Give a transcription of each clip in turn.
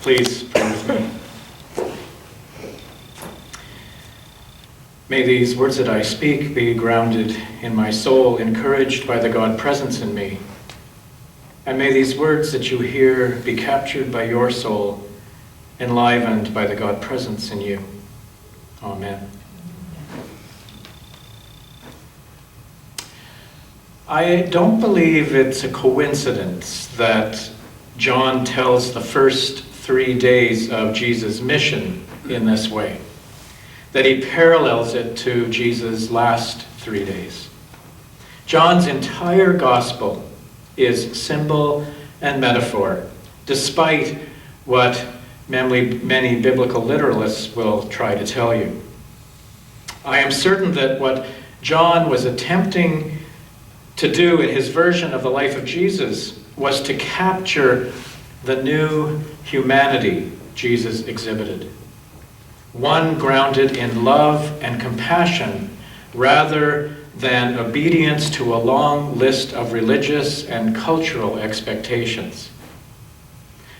Please pray with me. May these words that I speak be grounded in my soul, encouraged by the God presence in me. And may these words that you hear be captured by your soul, enlivened by the God presence in you. Amen. I don't believe it's a coincidence that John tells the first 3 days of Jesus' mission in this way, that he parallels it to Jesus' last 3 days. John's entire gospel is symbol and metaphor, despite what many biblical literalists will try to tell you. I am certain that what John was attempting to do in his version of the life of Jesus was to capture the new humanity Jesus exhibited. One grounded in love and compassion rather than obedience to a long list of religious and cultural expectations.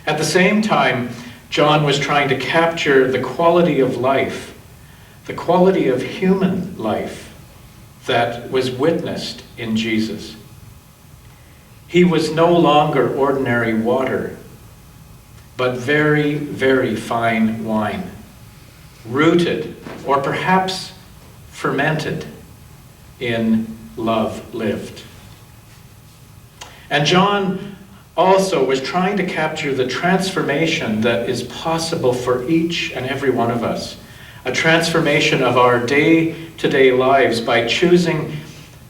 At the same time, John was trying to capture the quality of life, the quality of human life that was witnessed in Jesus. He was no longer ordinary water, but very, very fine wine, rooted or perhaps fermented in love lived. And John also was trying to capture the transformation that is possible for each and every one of us, a transformation of our day-to-day lives by choosing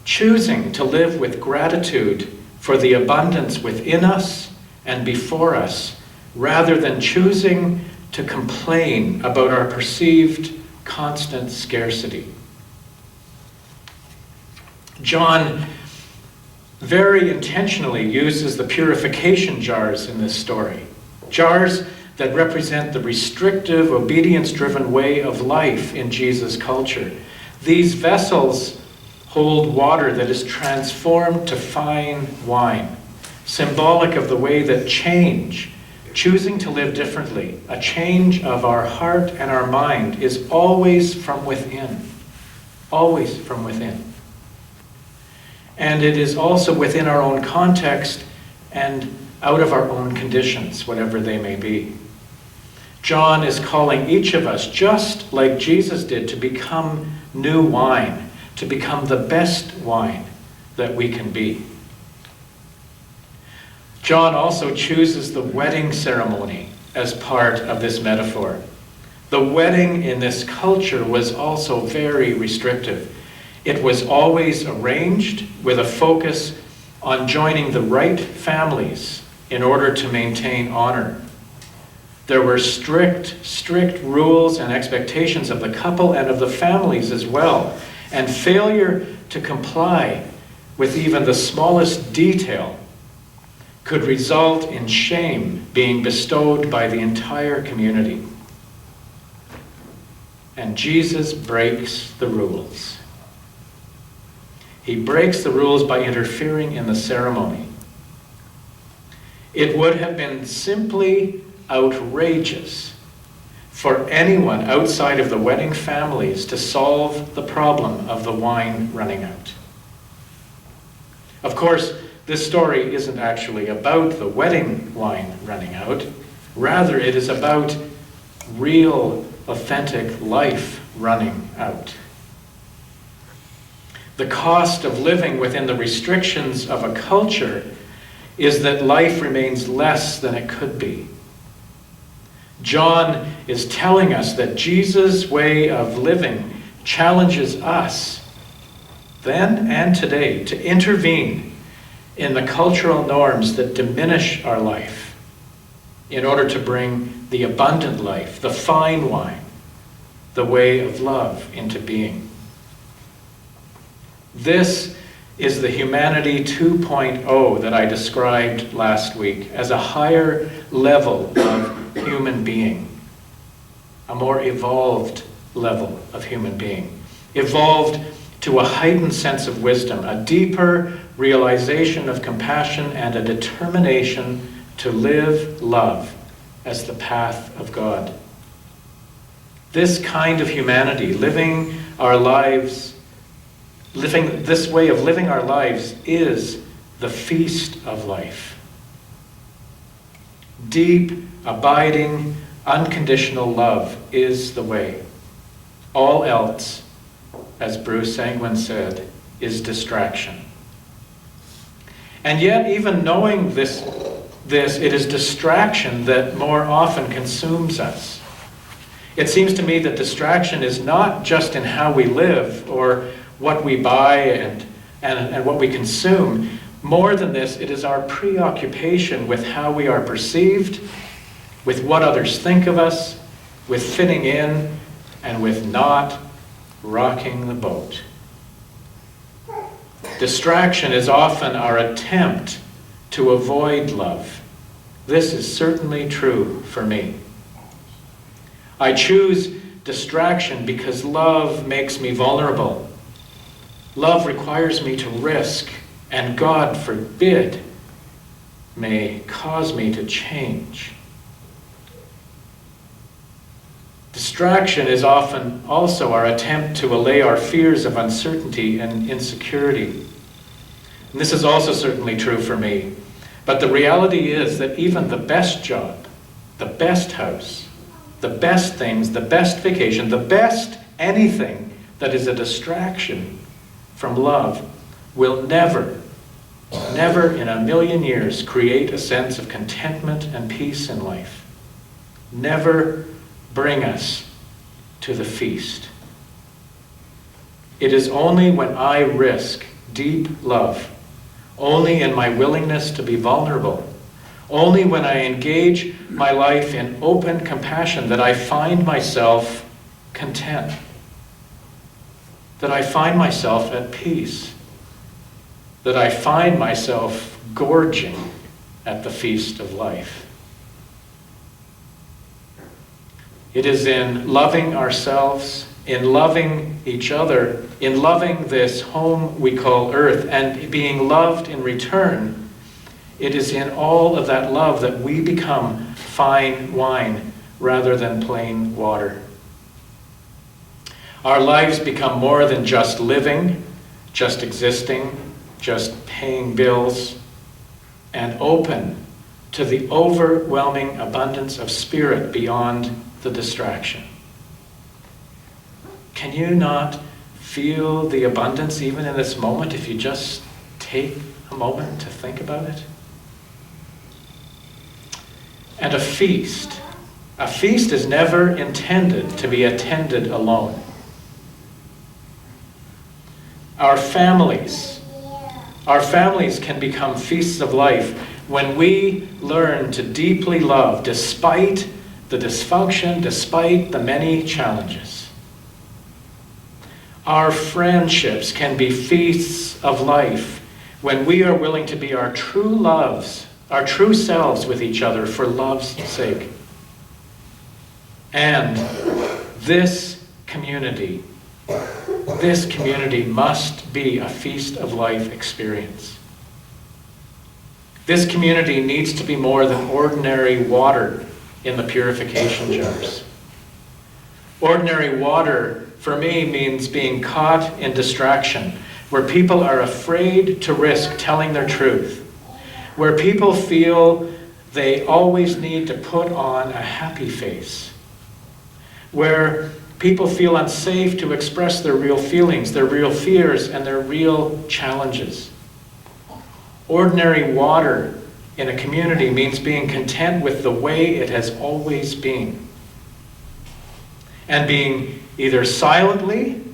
to live with gratitude for the abundance within us and before us, rather than choosing to complain about our perceived constant scarcity. John very intentionally uses the purification jars in this story, jars that represent the restrictive, obedience-driven way of life in Jesus' culture. These vessels hold water that is transformed to fine wine, symbolic of the way that choosing to live differently, a change of our heart and our mind, is always from within. Always from within. And it is also within our own context and out of our own conditions, whatever they may be. John is calling each of us, just like Jesus did, to become new wine, to become the best wine that we can be. John also chooses the wedding ceremony as part of this metaphor. The wedding in this culture was also very restrictive. It was always arranged with a focus on joining the right families in order to maintain honor. There were strict rules and expectations of the couple and of the families as well, and failure to comply with even the smallest detail could result in shame being bestowed by the entire community. And Jesus breaks the rules. He breaks the rules by interfering in the ceremony. It would have been simply outrageous for anyone outside of the wedding families to solve the problem of the wine running out. Of course, this story isn't actually about the wedding wine running out. Rather, it is about real, authentic life running out. The cost of living within the restrictions of a culture is that life remains less than it could be. John is telling us that Jesus' way of living challenges us, then and today, to intervene in the cultural norms that diminish our life in order to bring the abundant life, the fine wine, the way of love into being. This is the Humanity 2.0 that I described last week as a higher level of human being, a more evolved level of human being, evolved to a heightened sense of wisdom, a deeper realization of compassion, and a determination to live love as the path of God. This kind of humanity, living this way of living our lives, is the feast of life. Deep, abiding, unconditional love is the way. All else, as Bruce Sanguin said, is distraction. And yet, even knowing this, it is distraction that more often consumes us. It seems to me that distraction is not just in how we live or what we buy and what we consume. More than this, it is our preoccupation with how we are perceived, with what others think of us, with fitting in, and with not rocking the boat. Distraction is often our attempt to avoid love. This is certainly true for me. I choose distraction because love makes me vulnerable. Love requires me to risk, and God forbid, may cause me to change. Distraction is often also our attempt to allay our fears of uncertainty and insecurity. And this is also certainly true for me. But the reality is that even the best job, the best house, the best things, the best vacation, the best anything that is a distraction from love will never in a million years create a sense of contentment and peace in life. Never bring us to the feast. It is only when I risk deep love, only in my willingness to be vulnerable, only when I engage my life in open compassion, that I find myself content, that I find myself at peace, that I find myself gorging at the feast of life. It is in loving ourselves, in loving each other, in loving this home we call earth, and being loved in return. It is in all of that love that we become fine wine rather than plain water. Our lives become more than just living, just existing, just paying bills, and open to the overwhelming abundance of spirit beyond the distraction. Can you not feel the abundance even in this moment if you just take a moment to think about it? And a feast is never intended to be attended alone. Our families can become feasts of life when we learn to deeply love despite the dysfunction, despite the many challenges. Our friendships can be feasts of life when we are willing to be our true selves with each other for love's sake. And this community must be a feast of life experience. This community needs to be more than ordinary water in the purification jars. Ordinary water, for me, means being caught in distraction, where people are afraid to risk telling their truth, where people feel they always need to put on a happy face, where people feel unsafe to express their real feelings, their real fears, and their real challenges. Ordinary water in a community means being content with the way it has always been, and being either silently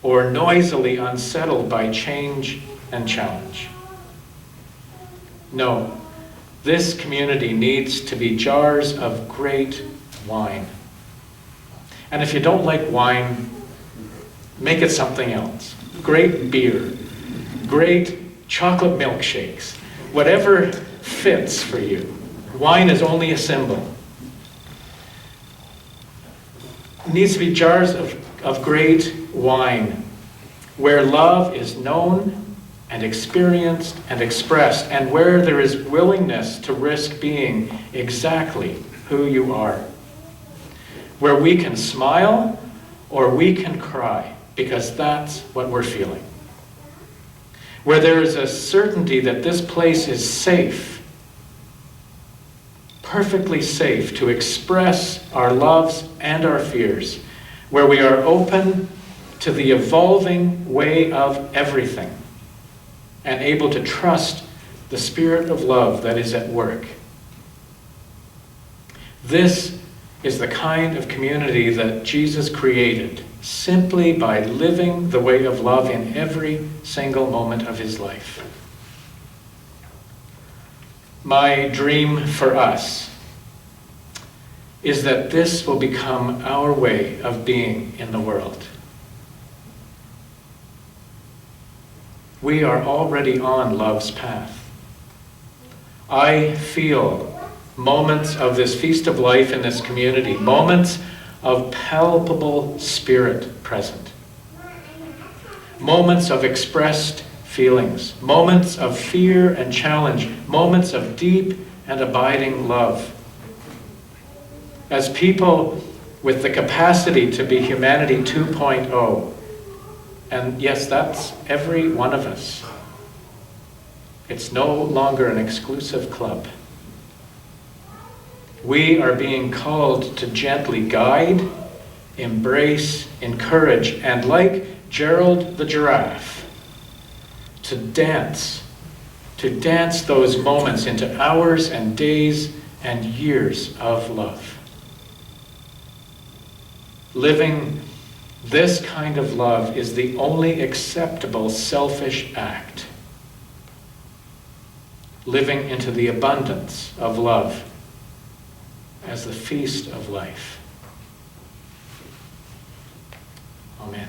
or noisily unsettled by change and challenge. No, this community needs to be jars of great wine. And if you don't like wine, make it something else. Great beer, great chocolate milkshakes, whatever fits for you. Wine is only a symbol. It needs to be jars of great wine, where love is known and experienced and expressed, and where there is willingness to risk being exactly who you are, where we can smile or we can cry, because that's what we're feeling. Where there is a certainty that this place is safe, perfectly safe to express our loves and our fears, where we are open to the evolving way of everything and able to trust the Spirit of love that is at work. This is the kind of community that Jesus created simply by living the way of love in every single moment of his life. My dream for us is that this will become our way of being in the world. We are already on love's path. I feel moments of this feast of life in this community, moments of palpable spirit present, moments of expressed feelings, moments of fear and challenge, moments of deep and abiding love. As people with the capacity to be humanity 2.0, and yes, that's every one of us. It's no longer an exclusive club. We are being called to gently guide, embrace, encourage, and like Gerald the giraffe, to dance those moments into hours and days and years of love. Living this kind of love is the only acceptable selfish act. Living into the abundance of love as the feast of life. Amen.